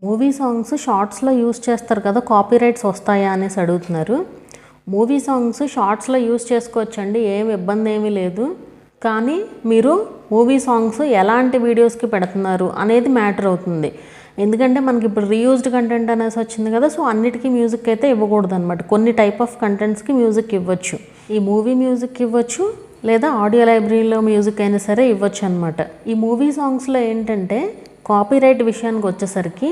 Movie songs షార్ట్స్లో use చేస్తారు కదా, కాపీరైట్స్ వస్తాయా అనేసి అడుగుతున్నారు. మూవీ సాంగ్స్ షార్ట్స్లో యూస్ చేసుకోవచ్చండి, ఏం ఇబ్బంది ఏమీ లేదు. కానీ మీరు మూవీ సాంగ్స్ ఎలాంటి వీడియోస్కి పెడుతున్నారు అనేది మ్యాటర్ అవుతుంది. ఎందుకంటే మనకి ఇప్పుడు రీయూజ్డ్ కంటెంట్ అనేసి వచ్చింది కదా, సో అన్నిటికీ మ్యూజిక్ అయితే ఇవ్వకూడదు అనమాట. కొన్ని టైప్ ఆఫ్ కంటెంట్స్కి మ్యూజిక్ ఇవ్వచ్చు. ఈ మూవీ మ్యూజిక్ ఇవ్వచ్చు, లేదా ఆడియో లైబ్రరీలో మ్యూజిక్ అయినా సరే ఇవ్వచ్చు అనమాట. ఈ మూవీ సాంగ్స్లో ఏంటంటే కాపీరైట్ విషయానికి వచ్చేసరికి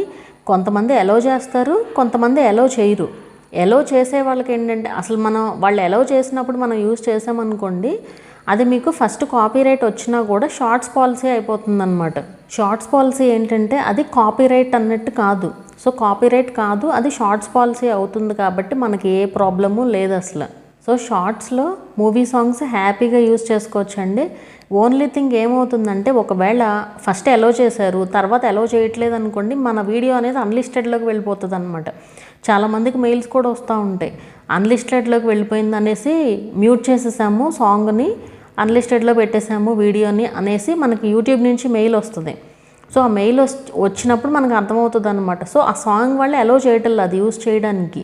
కొంతమంది ఎలో చేస్తారు, కొంతమంది ఎలో చేయరు. ఎలో చేసే వాళ్ళకి ఏంటంటే అసలు వాళ్ళు ఎలో చేసినప్పుడు మనం యూజ్ చేసామనుకోండి, అది మీకు ఫస్ట్ కాపీరైట్ వచ్చినా కూడా షార్ట్స్ పాలసీ అయిపోతుంది అనమాట. షార్ట్స్ పాలసీ ఏంటంటే అది కాపీరైట్ అన్నట్టు కాదు. సో కాపీరైట్ కాదు, అది షార్ట్స్ పాలసీ అవుతుంది కాబట్టి మనకి ఏ ప్రాబ్లము లేదు అసలు. సో షార్ట్స్లో మూవీ సాంగ్స్ హ్యాపీగా యూజ్ చేసుకోవచ్చండి. ఓన్లీ థింగ్ ఏమవుతుందంటే ఒకవేళ ఫస్ట్ ఎలో చేశారు, తర్వాత ఎలో చేయట్లేదు అనుకోండి, మన వీడియో అనేది అన్లిస్టెడ్లోకి వెళ్ళిపోతుంది అనమాట. చాలామందికి మెయిల్స్ కూడా వస్తూ ఉంటాయి, అన్లిస్టెడ్లోకి వెళ్ళిపోయింది అనేసి మ్యూట్ చేసేసాము, సాంగ్ని అన్లిస్టెడ్లో పెట్టేసాము వీడియోని అనేసి మనకి యూట్యూబ్ నుంచి మెయిల్ వస్తుంది. సో ఆ మెయిల్ వచ్చినప్పుడు మనకు అర్థమవుతుంది అనమాట. సో ఆ సాంగ్ వాళ్ళు ఎలో చేయటం అది యూజ్ చేయడానికి,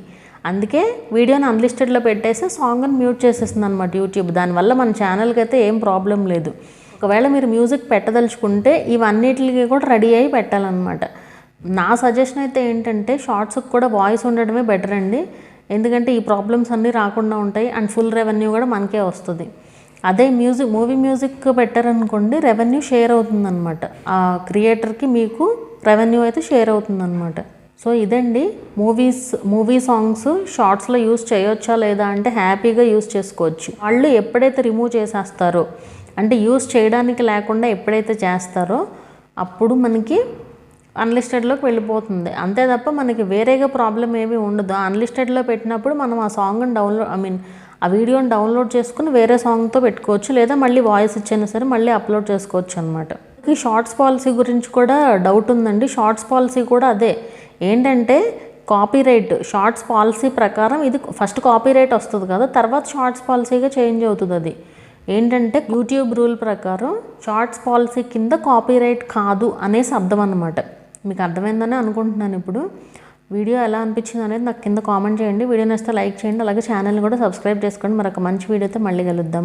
అందుకే వీడియోని అన్లిస్టెడ్లో పెట్టేసి సాంగ్ని మ్యూట్ చేసేస్తుంది అనమాట యూట్యూబ్. దానివల్ల మన ఛానల్కి అయితే ఏం ప్రాబ్లం లేదు. ఒకవేళ మీరు మ్యూజిక్ పెట్టదలుచుకుంటే ఇవన్నిటికి కూడా రెడీ అయ్యి పెట్టాలన్నమాట. నా సజెషన్ అయితే ఏంటంటే షార్ట్స్కి కూడా వాయిస్ ఉండడమే బెటర్ అండి. ఎందుకంటే ఈ ప్రాబ్లమ్స్ అన్నీ రాకుండా ఉంటాయి అండ్ ఫుల్ రెవెన్యూ కూడా మనకే వస్తుంది. అదే మూవీ మ్యూజిక్ పెట్టారనుకోండి, రెవెన్యూ షేర్ అవుతుందన్నమాట. ఆ క్రియేటర్కి మీకు రెవెన్యూ అయితే షేర్ అవుతుందన్నమాట. సో ఇదండి మూవీ సాంగ్స్ షార్ట్స్లో యూస్ చేయొచ్చా లేదా అంటే హ్యాపీగా యూస్ చేసుకోవచ్చు. వాళ్ళు ఎప్పుడైతే రిమూవ్ చేసేస్తారో, అంటే యూస్ చేయడానికి లేకుండా ఎప్పుడైతే చేస్తారో అప్పుడు మనకి అన్లిస్టెడ్లోకి వెళ్ళిపోతుంది. అంతే తప్ప మనకి వేరేగా ప్రాబ్లం ఏమీ ఉండదు. అన్లిస్టెడ్లో పెట్టినప్పుడు మనం ఆ సాంగ్ని ఆ వీడియోని డౌన్లోడ్ చేసుకుని వేరే సాంగ్తో పెట్టుకోవచ్చు, లేదా మళ్ళీ వాయిస్ ఇచ్చైనా సరే మళ్ళీ అప్లోడ్ చేసుకోవచ్చు అనమాట. ఈ షార్ట్స్ పాలసీ గురించి కూడా డౌట్ ఉందండి. షార్ట్స్ పాలసీ కూడా అదే ఏంటంటే కాపీరైట్ షార్ట్స్ పాలసీ ప్రకారం ఇది ఫస్ట్ కాపీరైట్ వస్తుంది కదా, తర్వాత షార్ట్స్ పాలసీగా చేంజ్ అవుతుంది. అది ఏంటంటే యూట్యూబ్ రూల్ ప్రకారం షార్ట్స్ పాలసీ కింద కాపీరైట్ కాదు అనేసి అర్థం అన్నమాట. మీకు అర్థమైందని అనుకుంటున్నాను. ఇప్పుడు వీడియో ఎలా అనిపించింది అనేది నాకు కింద కామెంట్ చేయండి. వీడియో నచ్చితే లైక్ చేయండి, అలాగే ఛానల్ని కూడా సబ్స్క్రైబ్ చేసుకోండి. మరొక మంచి వీడియోతో మళ్ళీ కలుద్దాము.